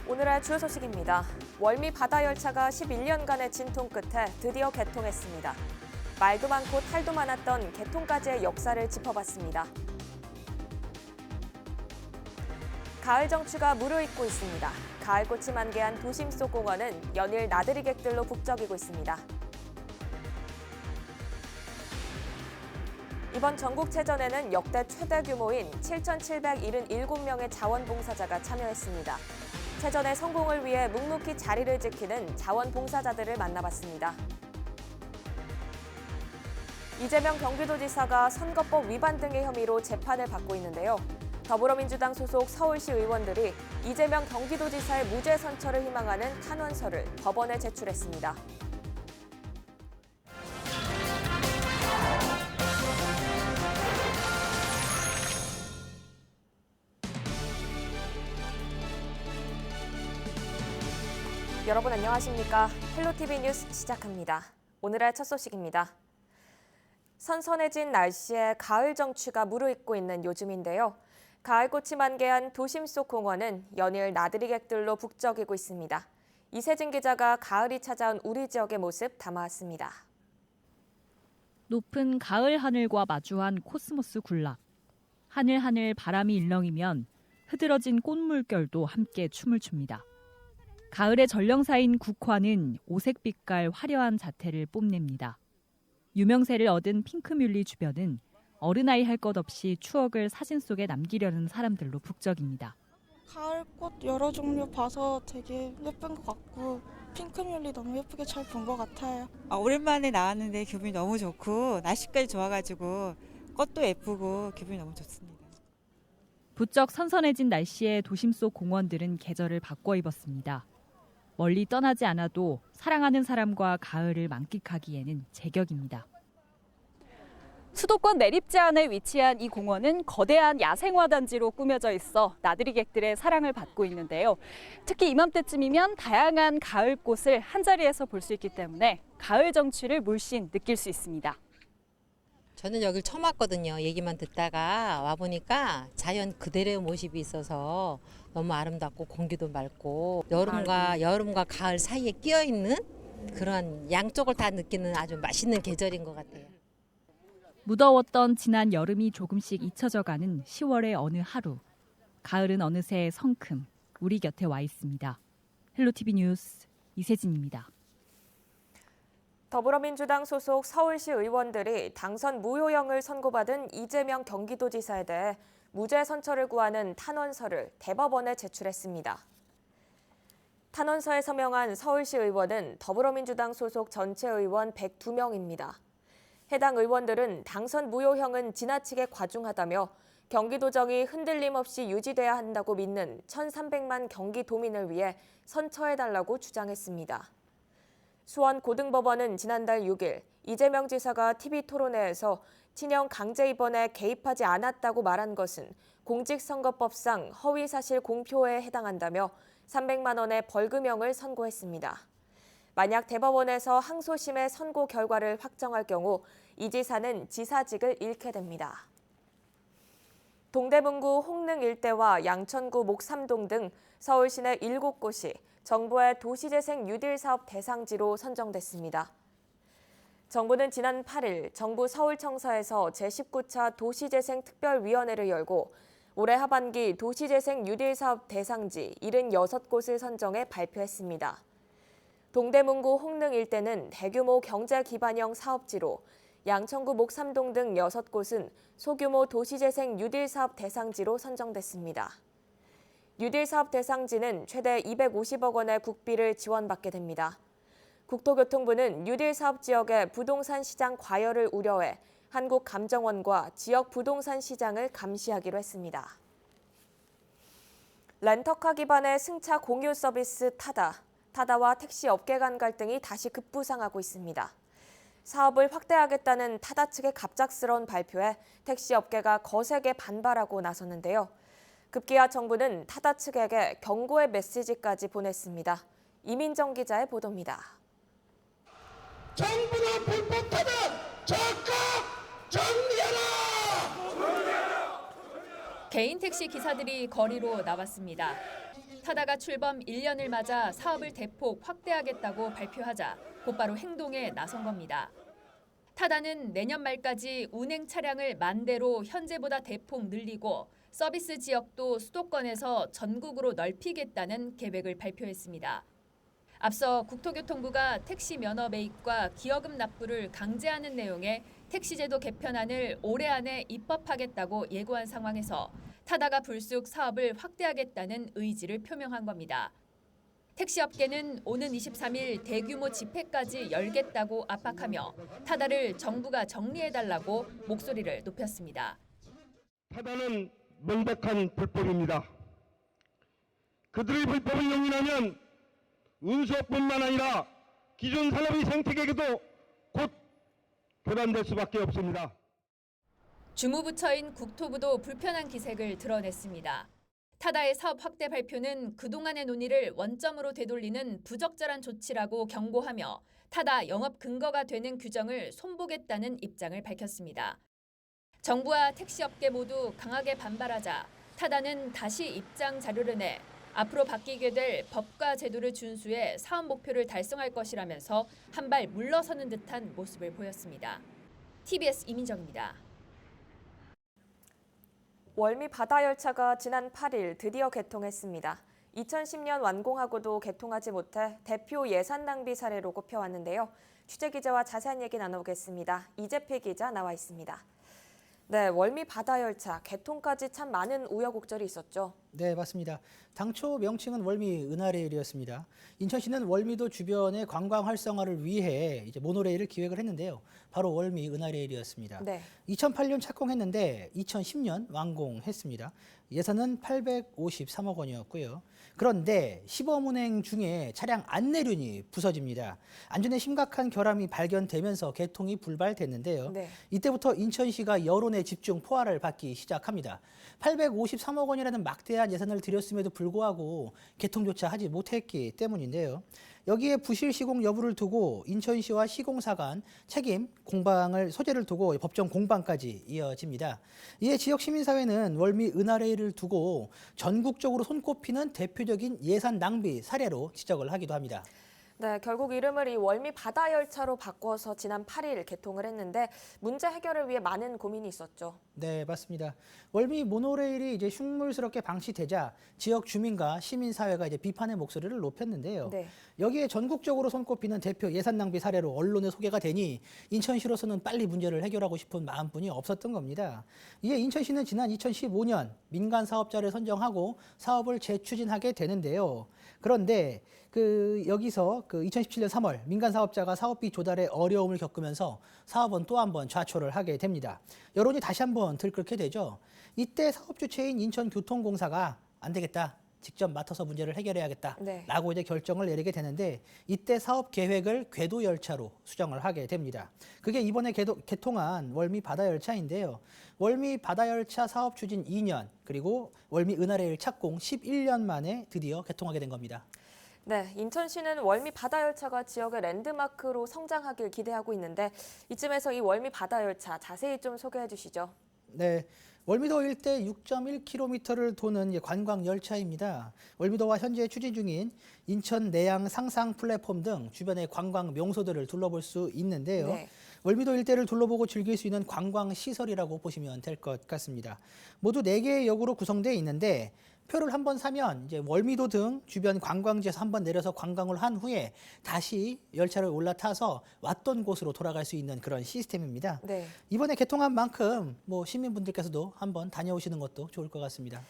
오늘의 주요 소식입니다. 월미 바다열차가 11년간의 진통 끝에 드디어 개통했습니다. 말도 많고 탈도 많았던 개통까지의 역사를 짚어봤습니다. 가을 정취가 무르익고 있습니다. 가을꽃이 만개한 도심 속 공원은 연일 나들이 객들로 북적이고 있습니다. 이번 전국체전에는 역대 최대 규모인 7,777명의 자원봉사자가 참여했습니다. 체전의 성공을 위해 묵묵히 자리를 지키는 자원봉사자들을 만나봤습니다. 이재명 경기도지사가 선거법 위반 등의 혐의로 재판을 받고 있는데요. 더불어민주당 소속 서울시 의원들이 이재명 경기도지사의 무죄 선처를 희망하는 탄원서를 법원에 제출했습니다. 여러분 안녕하십니까? 헬로티비 뉴스 시작합니다. 오늘의 첫 소식입니다. 선선해진 날씨에 가을 정취가 무르익고 있는 요즘인데요. 가을꽃이 만개한 도심 속 공원은 연일 나들이 객들로 북적이고 있습니다. 이세진 기자가 가을이 찾아온 우리 지역의 모습 담아왔습니다. 높은 가을 하늘과 마주한 코스모스 군락. 하늘하늘 바람이 일렁이면 흐드러진 꽃물결도 함께 춤을 춥니다. 가을의 전령사인 국화는 오색빛깔 화려한 자태를 뽐냅니다. 유명세를 얻은 핑크뮬리 주변은 어른아이 할 것 없이 추억을 사진 속에 남기려는 사람들로 북적입니다. 가을꽃 여러 종류 봐서 되게 예쁜 것 같고 핑크뮬리 너무 예쁘게 잘 본 것 같아요. 오랜만에 나왔는데 기분이 너무 좋고 날씨까지 좋아가지고 꽃도 예쁘고 기분이 너무 좋습니다. 부쩍 선선해진 날씨에 도심 속 공원들은 계절을 바꿔 입었습니다. 멀리 떠나지 않아도 사랑하는 사람과 가을을 만끽하기에는 제격입니다. 수도권 내립제안에 위치한 이 공원은 거대한 야생화단지로 꾸며져 있어 나들이객들의 사랑을 받고 있는데요. 특히 이맘때쯤이면 다양한 가을꽃을 한자리에서 볼 수 있기 때문에 가을 정취를 물씬 느낄 수 있습니다. 저는 여길 처음 왔거든요. 얘기만 듣다가 와보니까 자연 그대로의 모습이 있어서 너무 아름답고 공기도 맑고 여름과 가을 사이에 끼어있는 그런 양쪽을 다 느끼는 아주 맛있는 계절인 것 같아요. 무더웠던 지난 여름이 조금씩 잊혀져가는 10월의 어느 하루. 가을은 어느새 성큼 우리 곁에 와 있습니다. 헬로티비 뉴스 이세진입니다. 더불어민주당 소속 서울시 의원들이 당선 무효형을 선고받은 이재명 경기도지사에 대해 무죄 선처를 구하는 탄원서를 대법원에 제출했습니다. 탄원서에 서명한 서울시 의원은 더불어민주당 소속 전체 의원 102명입니다. 해당 의원들은 당선 무효형은 지나치게 과중하다며 경기도정이 흔들림 없이 유지돼야 한다고 믿는 1,300만 경기도민을 위해 선처해달라고 주장했습니다. 수원고등법원은 지난달 6일 이재명 지사가 TV토론회에서 친형 강제 입원에 개입하지 않았다고 말한 것은 공직선거법상 허위사실 공표에 해당한다며 300만 원의 벌금형을 선고했습니다. 만약 대법원에서 항소심의 선고 결과를 확정할 경우 이 지사는 지사직을 잃게 됩니다. 동대문구 홍릉 일대와 양천구 목삼동 등 서울 시내 7곳이 정부의 도시재생 뉴딜 사업 대상지로 선정됐습니다. 정부는 지난 8일 정부 서울청사에서 제19차 도시재생 특별위원회를 열고 올해 하반기 도시재생 뉴딜 사업 대상지 76곳을 선정해 발표했습니다. 동대문구 홍릉 일대는 대규모 경제기반형 사업지로 양천구 목삼동 등 6곳은 소규모 도시재생 뉴딜 사업 대상지로 선정됐습니다. 뉴딜 사업 대상지는 최대 250억 원의 국비를 지원받게 됩니다. 국토교통부는 뉴딜 사업 지역의 부동산 시장 과열을 우려해 한국감정원과 지역 부동산 시장을 감시하기로 했습니다. 렌터카 기반의 승차 공유 서비스 타다와 택시 업계 간 갈등이 다시 급부상하고 있습니다. 사업을 확대하겠다는 타다 측의 갑작스러운 발표에 택시 업계가 거세게 반발하고 나섰는데요. 급기야 정부는 타다 측에게 경고의 메시지까지 보냈습니다. 이민정 기자의 보도입니다. 정부는 불법타다 적극 정리하라! 개인 택시 기사들이 거리로 나왔습니다. 타다가 출범 1년을 맞아 사업을 대폭 확대하겠다고 발표하자 곧바로 행동에 나선 겁니다. 타다는 내년 말까지 운행 차량을 10,000대로 현재보다 대폭 늘리고 서비스 지역도 수도권에서 전국으로 넓히겠다는 계획을 발표했습니다. 앞서 국토교통부가 택시 면허 매입과 기여금 납부를 강제하는 내용의 택시제도 개편안을 올해 안에 입법하겠다고 예고한 상황에서 타다가 불쑥 사업을 확대하겠다는 의지를 표명한 겁니다. 택시업계는 오는 23일 대규모 집회까지 열겠다고 압박하며 타다를 정부가 정리해달라고 목소리를 높였습니다. 타다는 명백한 불법입니다. 그들의 불법을 용인하면 운수업뿐만 아니라 기존 산업의 생태계에도 곧 교란될 수밖에 없습니다. 주무부처인 국토부도 불편한 기색을 드러냈습니다. 타다의 사업 확대 발표는 그동안의 논의를 원점으로 되돌리는 부적절한 조치라고 경고하며 타다 영업 근거가 되는 규정을 손보겠다는 입장을 밝혔습니다. 정부와 택시업계 모두 강하게 반발하자 타다는 다시 입장 자료를 내 앞으로 바뀌게 될 법과 제도를 준수해 사업 목표를 달성할 것이라면서 한 발 물러서는 듯한 모습을 보였습니다. TBS 이민정입니다. 월미 바다열차가 지난 8일 드디어 개통했습니다. 2010년 완공하고도 개통하지 못해 대표 예산 낭비 사례로 꼽혀왔는데요. 취재기자와 자세한 얘기 나누겠습니다. 이재필 기자 나와 있습니다. 네, 월미 바다열차 개통까지 참 많은 우여곡절이 있었죠. 네, 맞습니다. 당초 명칭은 월미 은하레일이었습니다. 인천시는 월미도 주변의 관광 활성화를 위해 이제 모노레일을 기획을 했는데요. 바로 월미 은하레일이었습니다. 네. 2008년 착공했는데 2010년 완공했습니다. 예산은 853억 원이었고요. 그런데 시범 운행 중에 차량 안내륜이 부서집니다. 안전에 심각한 결함이 발견되면서 개통이 불발됐는데요. 네. 이때부터 인천시가 여론의 집중 포화를 받기 시작합니다. 853억 원이라는 막대한 예산을 들였음에도 불구하고 개통조차 하지 못했기 때문인데요. 여기에 부실 시공 여부를 두고 인천시와 시공사 간 책임 공방을 소재를 두고 법정 공방까지 이어집니다. 이에 지역 시민사회는 월미 은하레일을 두고 전국적으로 손꼽히는 대표적인 예산 낭비 사례로 지적을 하기도 합니다. 네, 결국 이름을 이 월미 바다열차로 바꿔서 지난 8일 개통을 했는데 문제 해결을 위해 많은 고민이 있었죠. 네, 맞습니다. 월미 모노레일이 이제 흉물스럽게 방치되자 지역 주민과 시민사회가 이제 비판의 목소리를 높였는데요. 네. 여기에 전국적으로 손꼽히는 대표 예산 낭비 사례로 언론에 소개가 되니 인천시로서는 빨리 문제를 해결하고 싶은 마음뿐이 없었던 겁니다. 이에 인천시는 지난 2015년 민간 사업자를 선정하고 사업을 재추진하게 되는데요. 그런데 여기서 2017년 3월 민간 사업자가 사업비 조달에 어려움을 겪으면서 사업은 또 한 번 좌초를 하게 됩니다. 여론이 다시 한번 들끓게 되죠. 이때 사업 주체인 인천교통공사가 안 되겠다. 직접 맡아서 문제를 해결해야겠다. 네. 라고 이제 결정을 내리게 되는데 이때 사업 계획을 궤도 열차로 수정을 하게 됩니다. 그게 이번에 개통한 월미 바다열차인데요. 월미 바다열차 사업 추진 2년 그리고 월미 은하레일 착공 11년 만에 드디어 개통하게 된 겁니다. 네, 인천시는 월미 바다열차가 지역의 랜드마크로 성장하길 기대하고 있는데 이쯤에서 이 월미 바다열차 자세히 좀 소개해 주시죠. 네, 월미도 일대 6.1km를 도는 관광 열차입니다. 월미도와 현재 추진 중인 인천 내양 상상 플랫폼 등 주변의 관광 명소들을 둘러볼 수 있는데요. 네. 월미도 일대를 둘러보고 즐길 수 있는 관광 시설이라고 보시면 될 것 같습니다. 모두 4개의 역으로 구성되어 있는데 표를 한번 사면 이제 월미도 등 주변 관광지에서 한번 내려서 관광을 한 후에 다시 열차를 올라타서 왔던 곳으로 돌아갈 수 있는 그런 시스템입니다. 네. 이번에 개통한 만큼 시민분들께서도 한번 다녀오시는 것도 좋을 것 같습니다.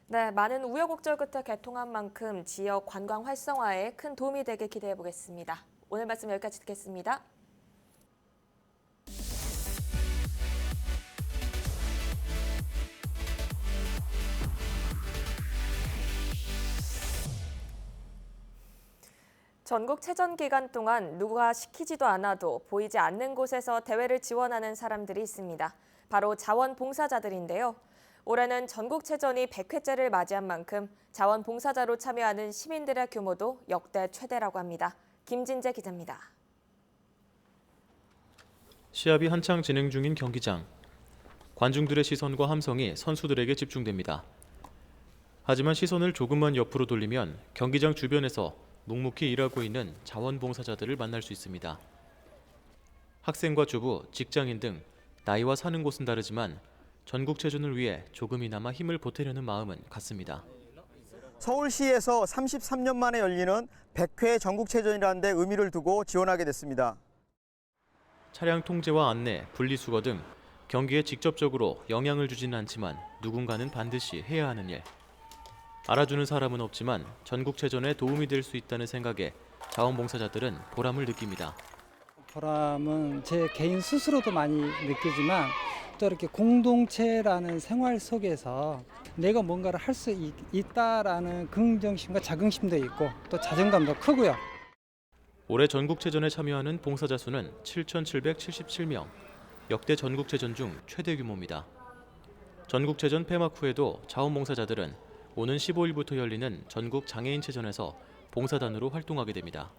네, 많은 우여곡절 끝에 개통한 만큼 지역 관광 활성화에 큰 도움이 되길 기대해 보겠습니다. 오늘 말씀 여기까지 듣겠습니다. 전국체전 기간 동안 누가 시키지도 않아도 보이지 않는 곳에서 대회를 지원하는 사람들이 있습니다. 바로 자원봉사자들인데요. 올해는 전국체전이 100회째를 맞이한 만큼 자원봉사자로 참여하는 시민들의 규모도 역대 최대라고 합니다. 김진재 기자입니다. 시합이 한창 진행 중인 경기장. 관중들의 시선과 함성이 선수들에게 집중됩니다. 하지만 시선을 조금만 옆으로 돌리면 경기장 주변에서 묵묵히 일하고 있는 자원봉사자들을 만날 수 있습니다. 학생과 주부, 직장인 등 나이와 사는 곳은 다르지만 전국체전을 위해 조금이나마 힘을 보태려는 마음은 같습니다. 서울시에서 33년 만에 열리는 100회 전국체전이라는 데 의미를 두고 지원하게 됐습니다. 차량 통제와 안내, 분리수거 등 경기에 직접적으로 영향을 주지는 않지만 누군가는 반드시 해야 하는 일. 알아주는 사람은 없지만 전국체전에 도움이 될 수 있다는 생각에 자원봉사자들은 보람을 느낍니다. 보람은 제 개인 스스로도 많이 느끼지만 또 이렇게 공동체라는 생활 속에서 내가 뭔가를 할 수 있다라는 긍정심과 자긍심도 있고 또 자존감도 크고요. 올해 전국체전에 참여하는 봉사자 수는 7,777명, 역대 전국체전 중 최대 규모입니다. 전국체전 폐막 후에도 자원봉사자들은 오는 15일부터 열리는 전국 장애인체전에서 봉사단으로 활동하게 됩니다.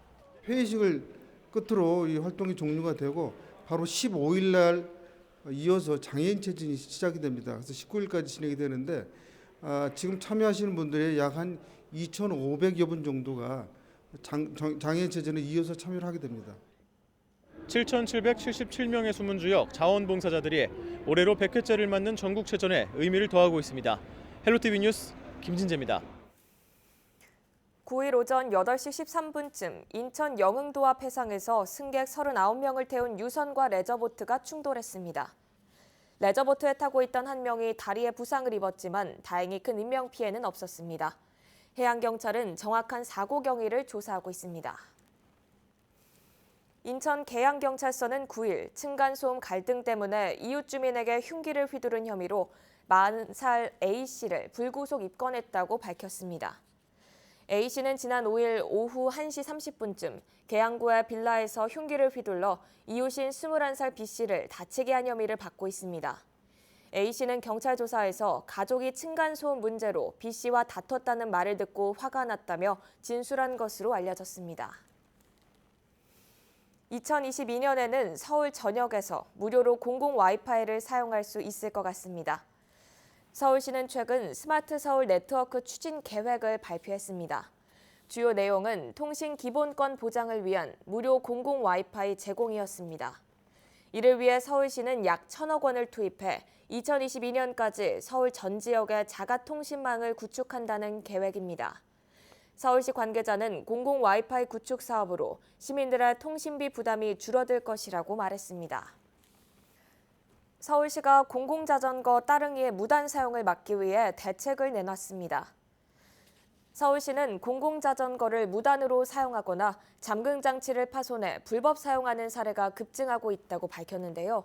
회의식을 끝으로 이 활동이 종료가 되고 바로 15일 날 이어서 장애인체전이 시작이 됩니다. 그래서 19일까지 진행이 되는데 지금 참여하시는 분들의 약 한 2,500여 분 정도가 장애인체전에 이어서 참여를 하게 됩니다. 7,777명의 숨은 주역 자원봉사자들이 올해로 100회째를 맞는 전국체전에 의미를 더하고 있습니다. 헬로티비 뉴스 김진재입니다. 9일 오전 8시 13분쯤 인천 영흥도 앞 해상에서 승객 39명을 태운 유선과 레저보트가 충돌했습니다. 레저보트에 타고 있던 한 명이 다리에 부상을 입었지만 다행히 큰 인명피해는 없었습니다. 해양경찰은 정확한 사고 경위를 조사하고 있습니다. 인천 계양경찰서는 9일 층간소음 갈등 때문에 이웃 주민에게 흉기를 휘두른 혐의로 40살 A씨를 불구속 입건했다고 밝혔습니다. A씨는 지난 5일 오후 1시 30분쯤 계양구의 빌라에서 흉기를 휘둘러 이웃인 21살 B씨를 다치게 한 혐의를 받고 있습니다. A씨는 경찰 조사에서 가족이 층간소음 문제로 B씨와 다퉜다는 말을 듣고 화가 났다며 진술한 것으로 알려졌습니다. 2022년에는 서울 전역에서 무료로 공공 와이파이를 사용할 수 있을 것 같습니다. 서울시는 최근 스마트 서울 네트워크 추진 계획을 발표했습니다. 주요 내용은 통신 기본권 보장을 위한 무료 공공 와이파이 제공이었습니다. 이를 위해 서울시는 약 1,000억 원을 투입해 2022년까지 서울 전 지역의 자가 통신망을 구축한다는 계획입니다. 서울시 관계자는 공공 와이파이 구축 사업으로 시민들의 통신비 부담이 줄어들 것이라고 말했습니다. 서울시가 공공자전거 따릉이의 무단 사용을 막기 위해 대책을 내놨습니다. 서울시는 공공자전거를 무단으로 사용하거나 잠금 장치를 파손해 불법 사용하는 사례가 급증하고 있다고 밝혔는데요.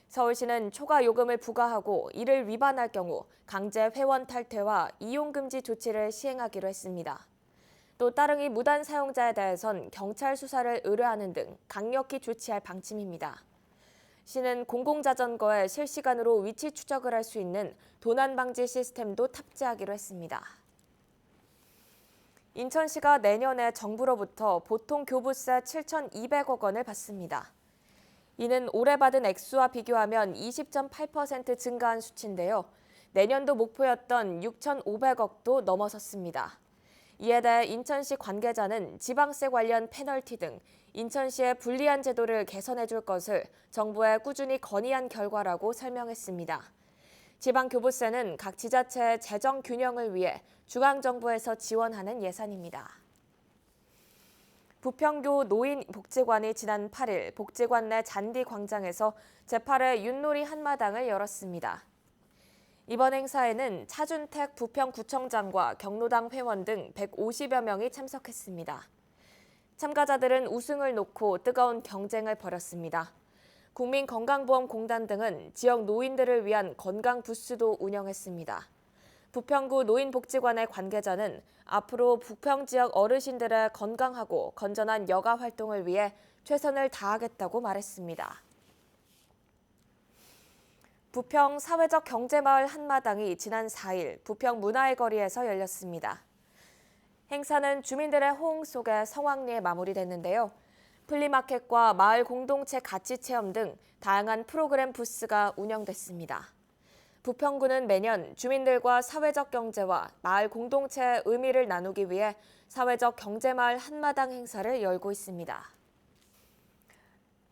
서울시는 초과 요금을 부과하고 이를 위반할 경우 강제 회원 탈퇴와 이용 금지 조치를 시행하기로 했습니다. 또 따릉이 무단 사용자에 대해선 경찰 수사를 의뢰하는 등 강력히 조치할 방침입니다. 시는 공공자전거에 실시간으로 위치 추적을 할 수 있는 도난 방지 시스템도 탑재하기로 했습니다. 인천시가 내년에 정부로부터 보통 교부세 7,200억 원을 받습니다. 이는 올해 받은 액수와 비교하면 20.8% 증가한 수치인데요. 내년도 목표였던 6,500억도 넘어섰습니다. 이에 대해 인천시 관계자는 지방세 관련 페널티 등 인천시의 불리한 제도를 개선해 줄 것을 정부에 꾸준히 건의한 결과라고 설명했습니다. 지방교부세는 각 지자체의 재정 균형을 위해 중앙정부에서 지원하는 예산입니다. 부평구 노인복지관이 지난 8일 복지관 내 잔디 광장에서 제8회 윷놀이 한마당을 열었습니다. 이번 행사에는 차준택 부평구청장과 경로당 회원 등 150여 명이 참석했습니다. 참가자들은 우승을 놓고 뜨거운 경쟁을 벌였습니다. 국민건강보험공단 등은 지역 노인들을 위한 건강 부스도 운영했습니다. 부평구 노인복지관의 관계자는 앞으로 부평 지역 어르신들의 건강하고 건전한 여가 활동을 위해 최선을 다하겠다고 말했습니다. 부평 사회적 경제마을 한마당이 지난 4일 부평 문화의 거리에서 열렸습니다. 행사는 주민들의 호응 속에 성황리에 마무리됐는데요. 플리마켓과 마을 공동체 가치 체험 등 다양한 프로그램 부스가 운영됐습니다. 부평구는 매년 주민들과 사회적 경제와 마을 공동체의 의미를 나누기 위해 사회적 경제마을 한마당 행사를 열고 있습니다.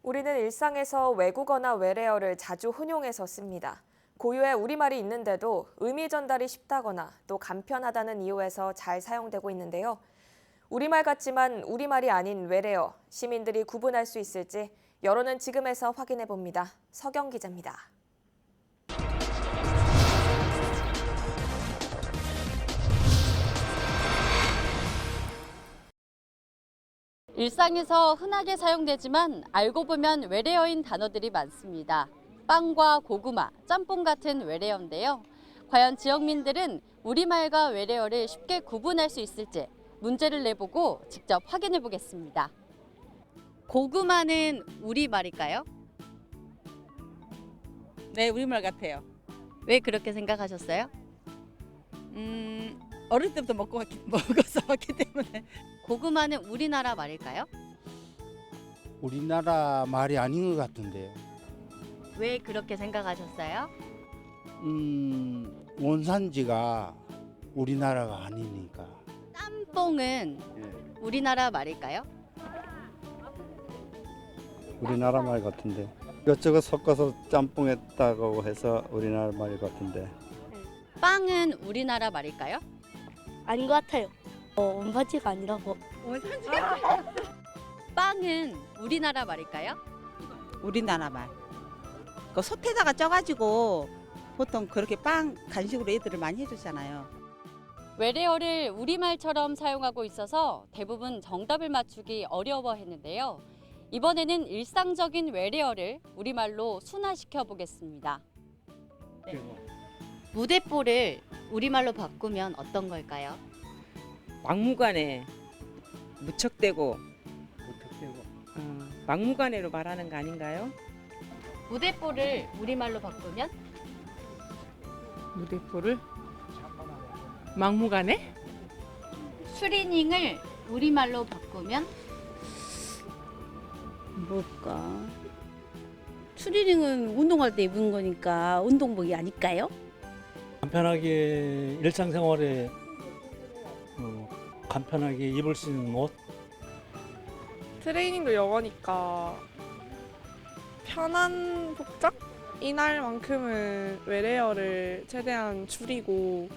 우리는 일상에서 외국어나 외래어를 자주 혼용해서 씁니다. 고유의 우리말이 있는데도 의미 전달이 쉽다거나 또 간편하다는 이유에서 잘 사용되고 있는데요. 우리말 같지만 우리말이 아닌 외래어, 시민들이 구분할 수 있을지 여론은 지금에서 확인해 봅니다. 서경 기자입니다. 일상에서 흔하게 사용되지만 알고 보면 외래어인 단어들이 많습니다. 빵과 고구마, 짬뽕 같은 외래어인데요. 과연 지역민들은 우리말과 외래어를 쉽게 구분할 수 있을지 문제를 내보고 직접 확인해 보겠습니다. 고구마는 우리말일까요? 네, 우리말 같아요. 왜 그렇게 생각하셨어요? 어릴 때부터 먹어서 왔기 때문에. 고구마는 우리나라 말일까요? 우리나라 말이 아닌 것 같은데요. 왜 그렇게 생각하셨어요? 원산지가 우리나라가 아니니까. 짬뽕은 우리나라 말일까요? 우리나라 말 같은데. 이것저것 섞어서 짬뽕했다고 해서 우리나라 말 같은데. 빵은 우리나라 말일까요? 아닌 것 같아요. 원산지가 아니라고. 빵은 우리나라 말일까요? 우리나라 말. 그 솥에다가 쪄가지고 보통 그렇게 빵 간식으로 애들을 많이 해주잖아요. 외래어를 우리말처럼 사용하고 있어서 대부분 정답을 맞추기 어려워했는데요. 이번에는 일상적인 외래어를 우리말로 순화시켜 보겠습니다. 네. 무대뽀를 우리말로 바꾸면 어떤 걸까요? 막무가내, 무척대고, 막무가내로 말하는 거 아닌가요? 무대뽀를 우리말로 바꾸면? 무대포를 막무가내? 추리닝을 우리말로 바꾸면? 뭘까? 추리닝은 운동할 때 입은 거니까 운동복이 아닐까요? 간편하게 일상생활에 간편하게 입을 수 있는 옷. 트레이닝도 영어니까 편한 복장? 이날만큼은 외래어를 최대한 줄이고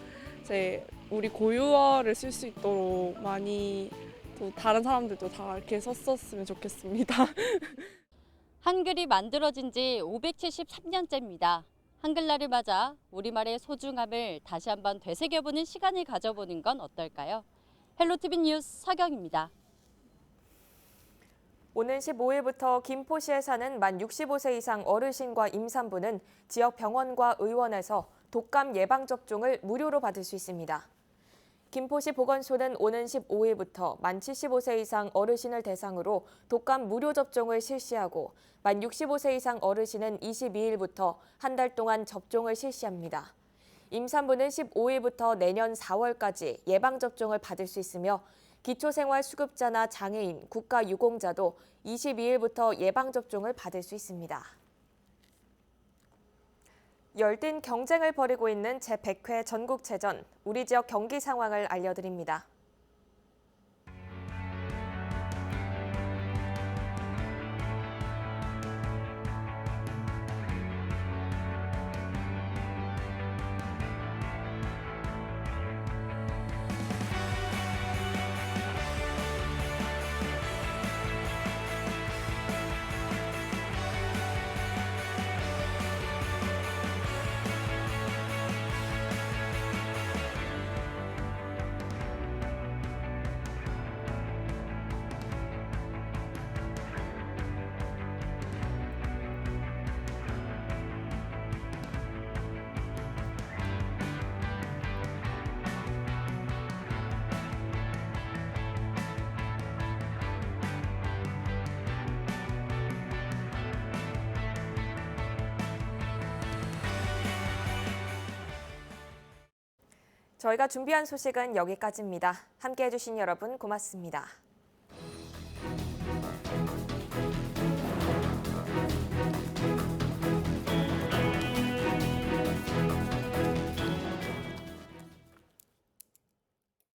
이제 우리 고유어를 쓸 수 있도록 많이 또 다른 사람들도 다 이렇게 썼었으면 좋겠습니다. 한글이 만들어진 지 573년째입니다. 한글날을 맞아 우리말의 소중함을 다시 한번 되새겨보는 시간을 가져보는 건 어떨까요? 헬로티비 뉴스 서경입니다. 오는 15일부터 김포시에 사는 만 65세 이상 어르신과 임산부는 지역 병원과 의원에서 독감 예방접종을 무료로 받을 수 있습니다. 김포시 보건소는 오는 15일부터 만 75세 이상 어르신을 대상으로 독감 무료 접종을 실시하고 만 65세 이상 어르신은 22일부터 한 달 동안 접종을 실시합니다. 임산부는 15일부터 내년 4월까지 예방접종을 받을 수 있으며 기초생활수급자나 장애인, 국가유공자도 22일부터 예방접종을 받을 수 있습니다. 열띤 경쟁을 벌이고 있는 제100회 전국체전, 우리 지역 경기 상황을 알려드립니다. 저희가 준비한 소식은 여기까지입니다. 함께해 주신 여러분 고맙습니다.